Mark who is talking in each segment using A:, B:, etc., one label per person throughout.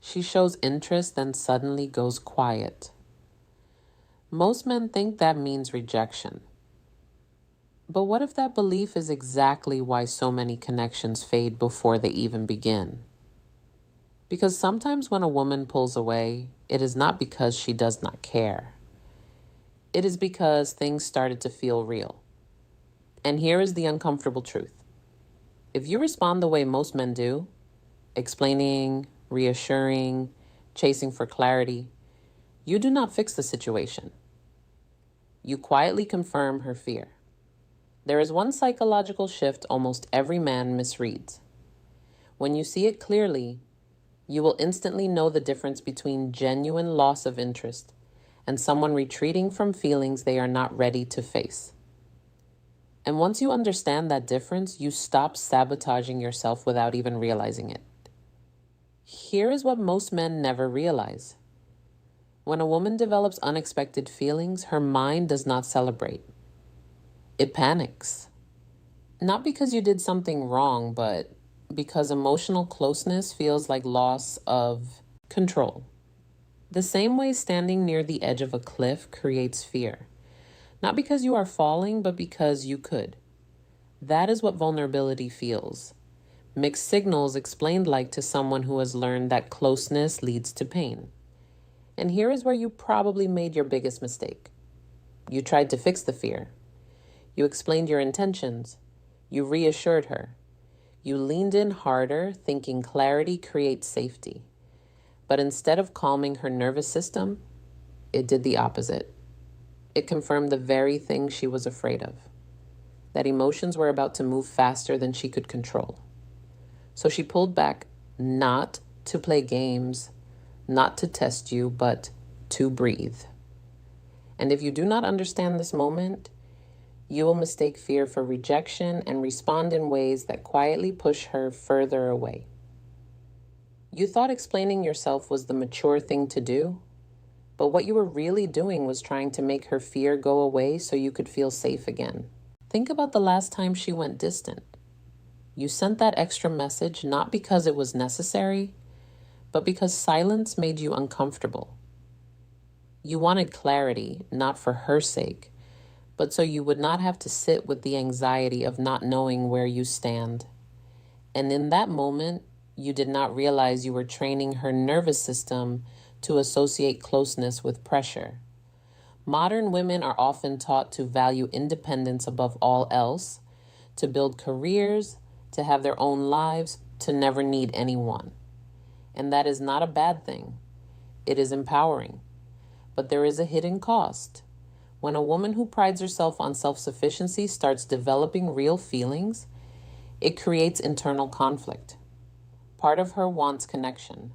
A: She shows interest, then suddenly goes quiet. Most men think that means rejection. But what if that belief is exactly why so many connections fade before they even begin? Because sometimes when a woman pulls away, it is not because she does not care. It is because things started to feel real. And here is the uncomfortable truth. If you respond the way most men do, explaining, reassuring, chasing for clarity, you do not fix the situation. You quietly confirm her fear. There is one psychological shift almost every man misreads. When you see it clearly, you will instantly know the difference between genuine loss of interest and someone retreating from feelings they are not ready to face. And once you understand that difference, you stop sabotaging yourself without even realizing it. Here is what most men never realize. When a woman develops unexpected feelings, her mind does not celebrate. It panics. Not because you did something wrong, but because emotional closeness feels like loss of control. The same way standing near the edge of a cliff creates fear. Not because you are falling, but because you could. That is what vulnerability feels. Mixed signals explained like to someone who has learned that closeness leads to pain. And here is where you probably made your biggest mistake. You tried to fix the fear. You explained your intentions. You reassured her. You leaned in harder, thinking clarity creates safety. But instead of calming her nervous system, it did the opposite. It confirmed the very thing she was afraid of, that emotions were about to move faster than she could control. So she pulled back, not to play games, not to test you, but to breathe. And if you do not understand this moment, you will mistake fear for rejection and respond in ways that quietly push her further away. You thought explaining yourself was the mature thing to do, but what you were really doing was trying to make her fear go away so you could feel safe again. Think about the last time she went distant. You sent that extra message not because it was necessary, but because silence made you uncomfortable. You wanted clarity, not for her sake, but so you would not have to sit with the anxiety of not knowing where you stand. And in that moment, you did not realize you were training her nervous system to associate closeness with pressure. Modern women are often taught to value independence above all else, to build careers, to have their own lives, to never need anyone. And that is not a bad thing. It is empowering. But there is a hidden cost. When a woman who prides herself on self-sufficiency starts developing real feelings, it creates internal conflict. Part of her wants connection.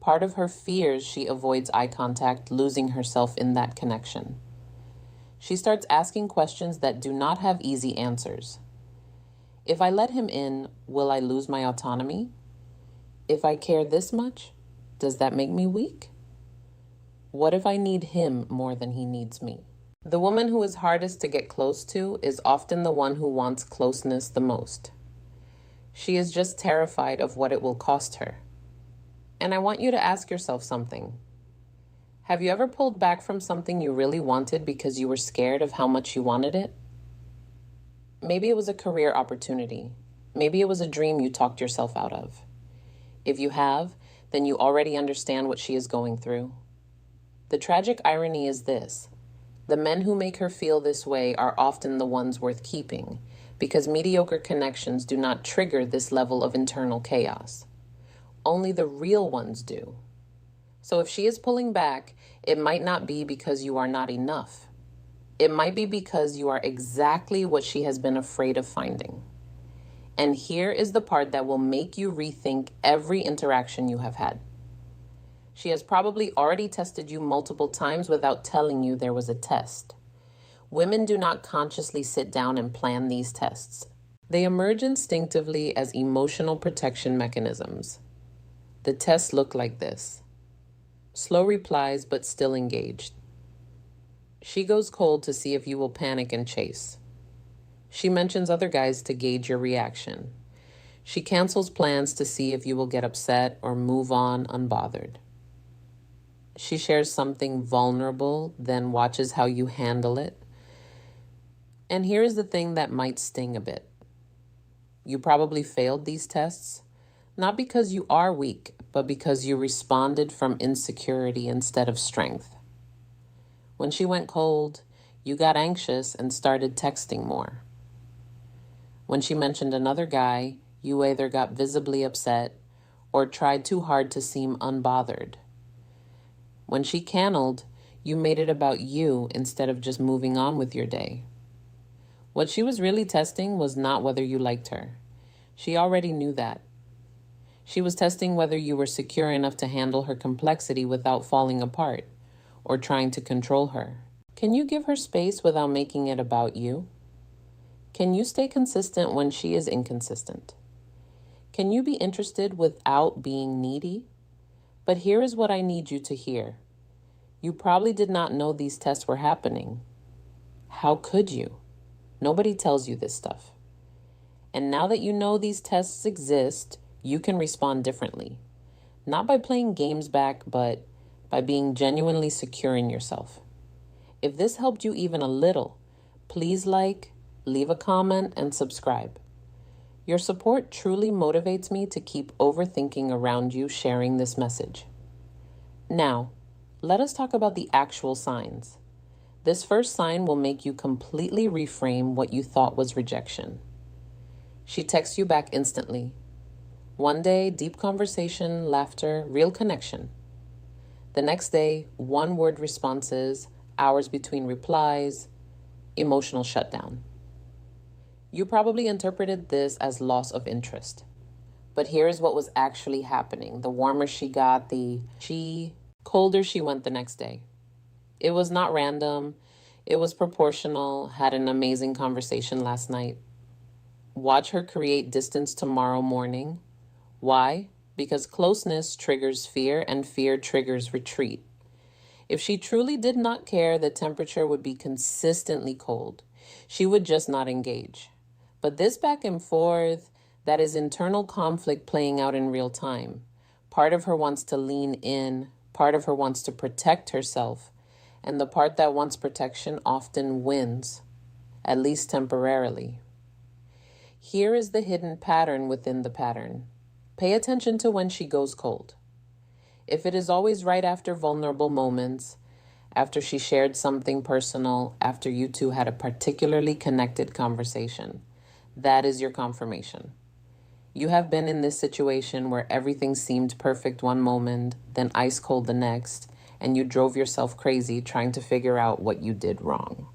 A: Part of her fears she avoids eye contact, losing herself in that connection. She starts asking questions that do not have easy answers. If I let him in, will I lose my autonomy? If I care this much, does that make me weak? What if I need him more than he needs me? The woman who is hardest to get close to is often the one who wants closeness the most. She is just terrified of what it will cost her. And I want you to ask yourself something. Have you ever pulled back from something you really wanted because you were scared of how much you wanted it? Maybe it was a career opportunity. Maybe it was a dream you talked yourself out of. If you have, then you already understand what she is going through. The tragic irony is this. The men who make her feel this way are often the ones worth keeping, because mediocre connections do not trigger this level of internal chaos. Only the real ones do. So if she is pulling back, it might not be because you are not enough. It might be because you are exactly what she has been afraid of finding. And here is the part that will make you rethink every interaction you have had. She has probably already tested you multiple times without telling you there was a test. Women do not consciously sit down and plan these tests. They emerge instinctively as emotional protection mechanisms. The tests look like this. Slow replies, but still engaged. She goes cold to see if you will panic and chase. She mentions other guys to gauge your reaction. She cancels plans to see if you will get upset or move on unbothered. She shares something vulnerable, then watches how you handle it. And here is the thing that might sting a bit. You probably failed these tests, not because you are weak, but because you responded from insecurity instead of strength. When she went cold, you got anxious and started texting more. When she mentioned another guy, you either got visibly upset or tried too hard to seem unbothered. When she canned, you made it about you instead of just moving on with your day. What she was really testing was not whether you liked her. She already knew that. She was testing whether you were secure enough to handle her complexity without falling apart or trying to control her. Can you give her space without making it about you? Can you stay consistent when she is inconsistent? Can you be interested without being needy? But here is what I need you to hear. You probably did not know these tests were happening. How could you? Nobody tells you this stuff. And now that you know these tests exist, you can respond differently. Not by playing games back, but by being genuinely secure in yourself. If this helped you even a little, please leave a comment, and subscribe. Your support truly motivates me to keep overthinking around you sharing this message. Now, let us talk about the actual signs. This first sign will make you completely reframe what you thought was rejection. She texts you back instantly. One day, deep conversation, laughter, real connection. The next day, one-word responses, hours between replies, emotional shutdown. You probably interpreted this as loss of interest. But here's what was actually happening. The warmer she got, colder she went the next day. It was not random. It was proportional. Had an amazing conversation last night. Watch her create distance tomorrow morning. Why? Because closeness triggers fear and fear triggers retreat. If she truly did not care, the temperature would be consistently cold. She would just not engage. But this back and forth, that is internal conflict playing out in real time. Part of her wants to lean in, part of her wants to protect herself, and the part that wants protection often wins, at least temporarily. Here is the hidden pattern within the pattern. Pay attention to when she goes cold. If it is always right after vulnerable moments, after she shared something personal, after you two had a particularly connected conversation, that is your confirmation. You have been in this situation where everything seemed perfect one moment, then ice cold the next, and you drove yourself crazy trying to figure out what you did wrong.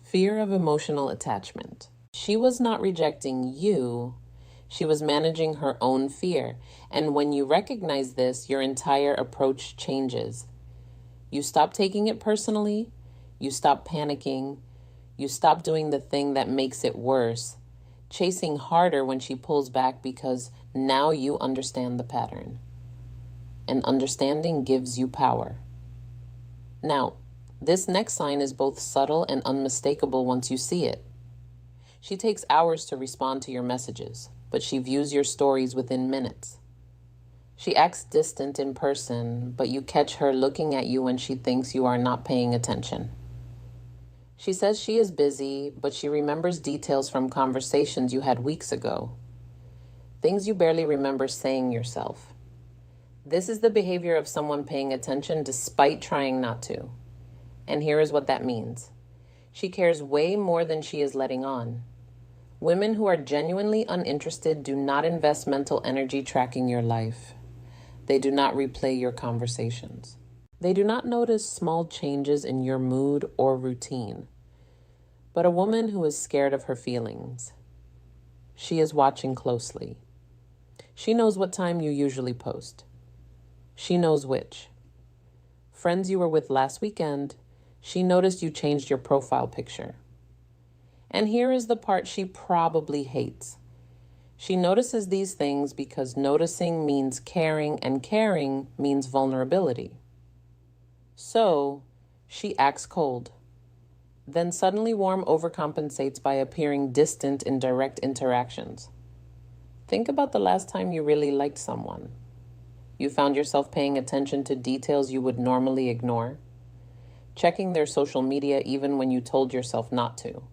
A: Fear of emotional attachment. She was not rejecting you. She was managing her own fear. And when you recognize this, your entire approach changes. You stop taking it personally. You stop panicking. You stop doing the thing that makes it worse, chasing harder when she pulls back, because now you understand the pattern. And understanding gives you power. Now, this next sign is both subtle and unmistakable once you see it. She takes hours to respond to your messages, but she views your stories within minutes. She acts distant in person, but you catch her looking at you when she thinks you are not paying attention. She says she is busy, but she remembers details from conversations you had weeks ago. Things you barely remember saying yourself. This is the behavior of someone paying attention despite trying not to. And here is what that means. She cares way more than she is letting on. Women who are genuinely uninterested do not invest mental energy tracking your life. They do not replay your conversations. They do not notice small changes in your mood or routine. But a woman who is scared of her feelings, she is watching closely. She knows what time you usually post. She knows which. Friends you were with last weekend, she noticed you changed your profile picture. And here is the part she probably hates. She notices these things because noticing means caring, and caring means vulnerability. So, she acts cold. Then suddenly warm overcompensates by appearing distant in direct interactions. Think about the last time you really liked someone. You found yourself paying attention to details you would normally ignore, checking their social media even when you told yourself not to.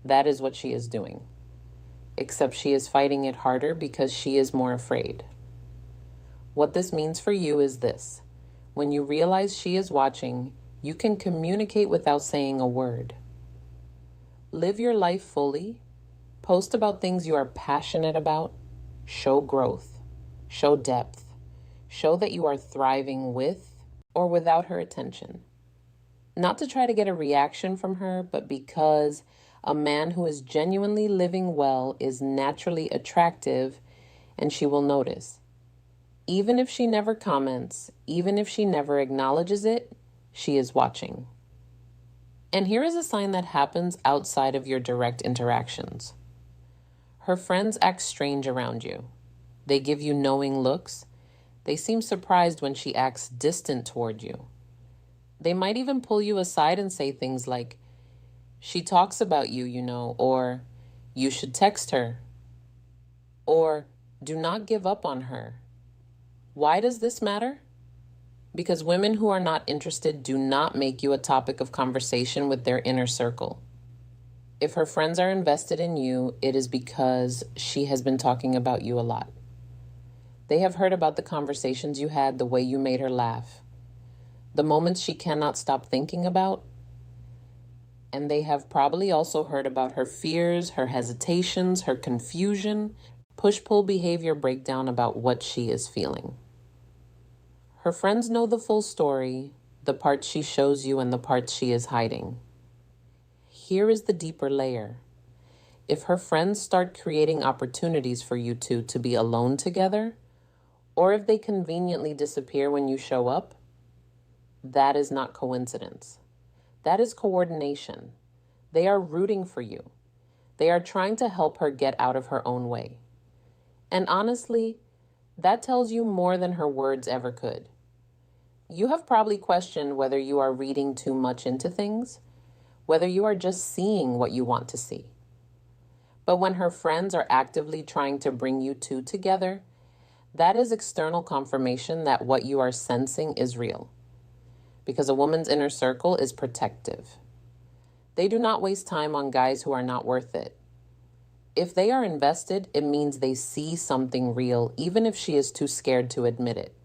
A: That is what she is doing. Except she is fighting it harder because she is more afraid. What this means for you is this. When you realize she is watching, you can communicate without saying a word. Live your life fully. Post about things you are passionate about. Show growth. Show depth. Show that you are thriving with or without her attention. Not to try to get a reaction from her, but because a man who is genuinely living well is naturally attractive and she will notice. Even if she never comments, even if she never acknowledges it, she is watching. And here is a sign that happens outside of your direct interactions. Her friends act strange around you. They give you knowing looks. They seem surprised when she acts distant toward you. They might even pull you aside and say things like, "She talks about you, or "You should text her," or "Do not give up on her." Why does this matter? Because women who are not interested do not make you a topic of conversation with their inner circle. If her friends are invested in you, it is because she has been talking about you a lot. They have heard about the conversations you had, the way you made her laugh, the moments she cannot stop thinking about, and they have probably also heard about her fears, her hesitations, her confusion, push-pull behavior breakdown about what she is feeling. Her friends know the full story, the parts she shows you and the parts she is hiding. Here is the deeper layer. If her friends start creating opportunities for you two to be alone together, or if they conveniently disappear when you show up, that is not coincidence. That is coordination. They are rooting for you. They are trying to help her get out of her own way. And honestly, that tells you more than her words ever could. You have probably questioned whether you are reading too much into things, whether you are just seeing what you want to see. But when her friends are actively trying to bring you two together, that is external confirmation that what you are sensing is real. Because a woman's inner circle is protective. They do not waste time on guys who are not worth it. If they are invested, it means they see something real, even if she is too scared to admit it.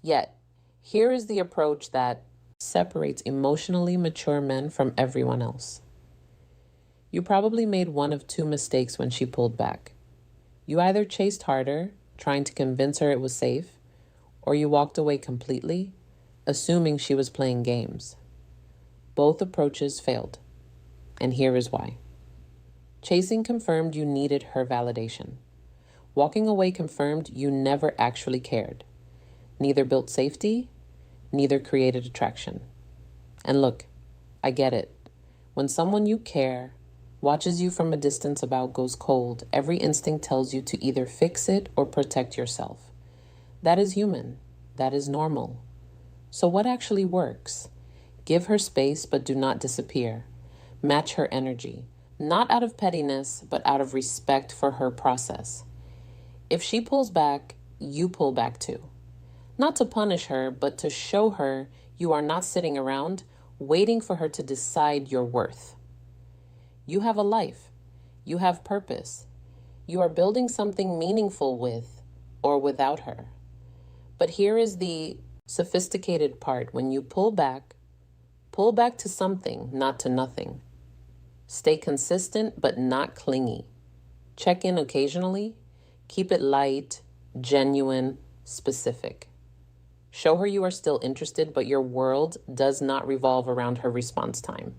A: Yet, here is the approach that separates emotionally mature men from everyone else. You probably made one of two mistakes when she pulled back. You either chased harder, trying to convince her it was safe, or you walked away completely, assuming she was playing games. Both approaches failed, and here is why. Chasing confirmed you needed her validation. Walking away confirmed you never actually cared. Neither built safety, neither created attraction. And look, I get it. When someone you care watches you from a distance about goes cold, every instinct tells you to either fix it or protect yourself. That is human. That is normal. So what actually works? Give her space, but do not disappear. Match her energy, not out of pettiness, but out of respect for her process. If she pulls back, you pull back too. Not to punish her, but to show her you are not sitting around waiting for her to decide your worth. You have a life. You have purpose. You are building something meaningful with or without her. But here is the sophisticated part. When you pull back to something, not to nothing. Stay consistent, but not clingy. Check in occasionally. Keep it light, genuine, specific. Show her you are still interested, but your world does not revolve around her response time.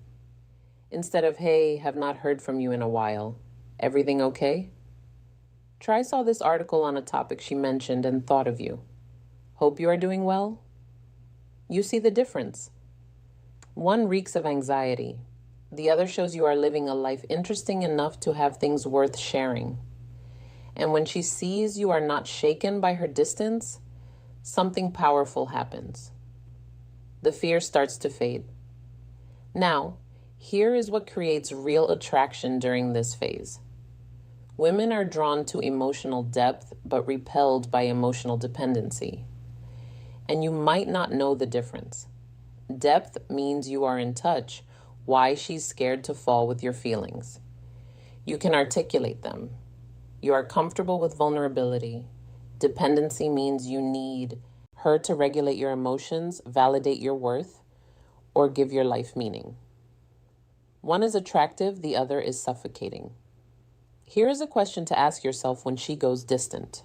A: Instead of, "Hey, have not heard from you in a while. Everything okay?" Try saw this article on a topic she mentioned and thought of you. Hope you are doing well. You see the difference. One reeks of anxiety. The other shows you are living a life interesting enough to have things worth sharing. And when she sees you are not shaken by her distance, something powerful happens. The fear starts to fade. Now, here is what creates real attraction during this phase. Women are drawn to emotional depth but repelled by emotional dependency. And you might not know the difference. Depth means you are in touch why she's scared to fall with your feelings. You can articulate them. You are comfortable with vulnerability. Dependency means you need her to regulate your emotions, validate your worth, or give your life meaning. One is attractive, the other is suffocating. Here is a question to ask yourself when she goes distant.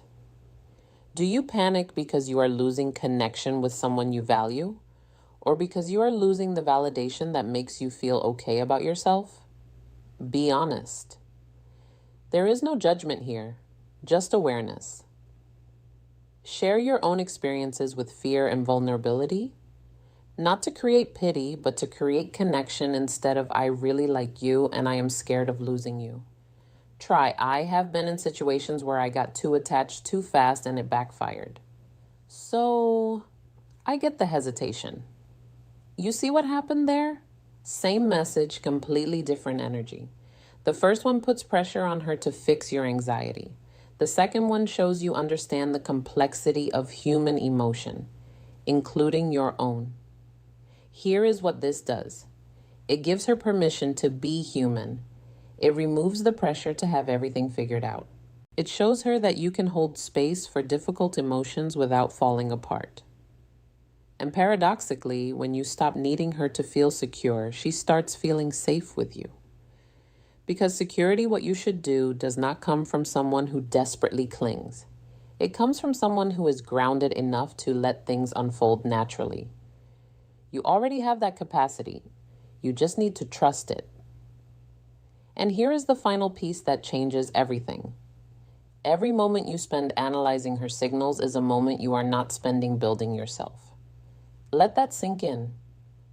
A: Do you panic because you are losing connection with someone you value? Or because you are losing the validation that makes you feel okay about yourself? Be honest. There is no judgment here, just awareness. Share your own experiences with fear and vulnerability, not to create pity, but to create connection instead of I really like you and I am scared of losing you. Try, I have been in situations where I got too attached too fast and it backfired. So, I get the hesitation. You see what happened there? Same message, completely different energy. The first one puts pressure on her to fix your anxiety. The second one shows you understand the complexity of human emotion, including your own. Here is what this does. It gives her permission to be human. It removes the pressure to have everything figured out. It shows her that you can hold space for difficult emotions without falling apart. And paradoxically, when you stop needing her to feel secure, she starts feeling safe with you. Because security, what you should do, does not come from someone who desperately clings. It comes from someone who is grounded enough to let things unfold naturally. You already have that capacity. You just need to trust it. And here is the final piece that changes everything. Every moment you spend analyzing her signals is a moment you are not spending building yourself. Let that sink in.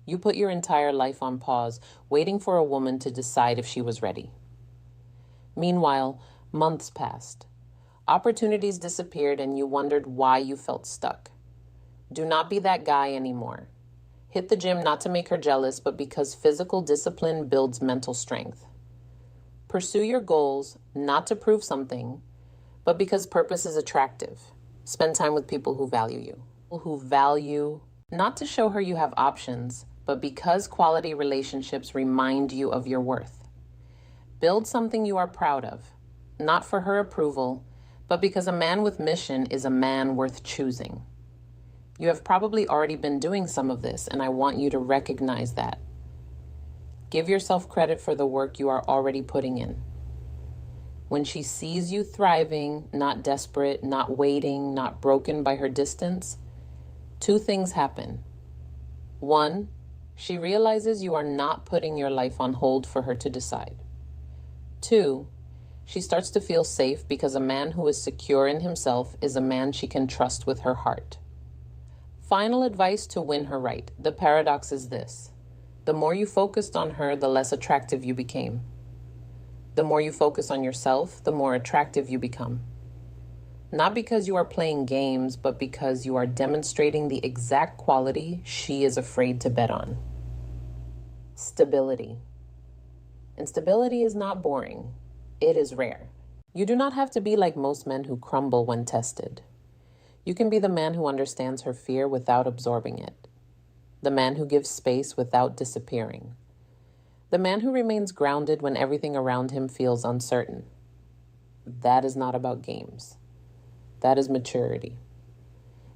A: You put your entire life on pause, waiting for a woman to decide if she was ready. Meanwhile, months passed. Opportunities disappeared and you wondered why you felt stuck. Do not be that guy anymore. Hit the gym not to make her jealous, but because physical discipline builds mental strength. Pursue your goals, not to prove something, but because purpose is attractive. Spend time with people who value you. People who value, not to show her you have options, but because quality relationships remind you of your worth. Build something you are proud of, not for her approval, but because a man with mission is a man worth choosing. You have probably already been doing some of this, and I want you to recognize that. Give yourself credit for the work you are already putting in. When she sees you thriving, not desperate, not waiting, not broken by her distance, two things happen. One, she realizes you are not putting your life on hold for her to decide. Two, she starts to feel safe because a man who is secure in himself is a man she can trust with her heart. Final advice to win her right. The paradox is this. The more you focused on her, the less attractive you became. The more you focus on yourself, the more attractive you become. Not because you are playing games, but because you are demonstrating the exact quality she is afraid to bet on. Stability. And stability is not boring. It is rare. You do not have to be like most men who crumble when tested. You can be the man who understands her fear without absorbing it. The man who gives space without disappearing. The man who remains grounded when everything around him feels uncertain. That is not about games. That is maturity.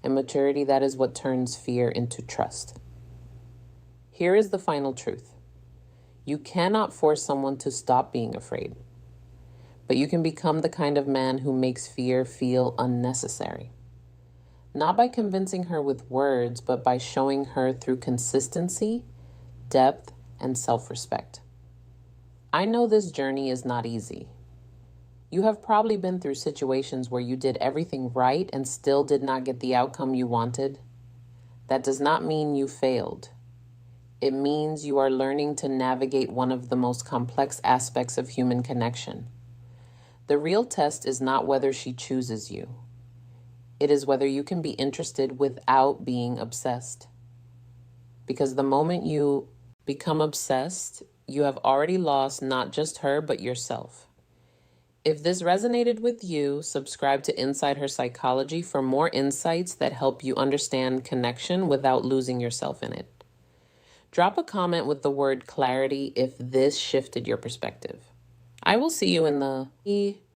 A: And maturity, that is what turns fear into trust. Here is the final truth. You cannot force someone to stop being afraid, but you can become the kind of man who makes fear feel unnecessary. Not by convincing her with words, but by showing her through consistency, depth, and self-respect. I know this journey is not easy. You have probably been through situations where you did everything right and still did not get the outcome you wanted. That does not mean you failed. It means you are learning to navigate one of the most complex aspects of human connection. The real test is not whether she chooses you. It is whether you can be interested without being obsessed. Because the moment you become obsessed, you have already lost not just her, but yourself. If this resonated with you, subscribe to Inside Her Psychology for more insights that help you understand connection without losing yourself in it. Drop a comment with the word clarity if this shifted your perspective. I will see you in the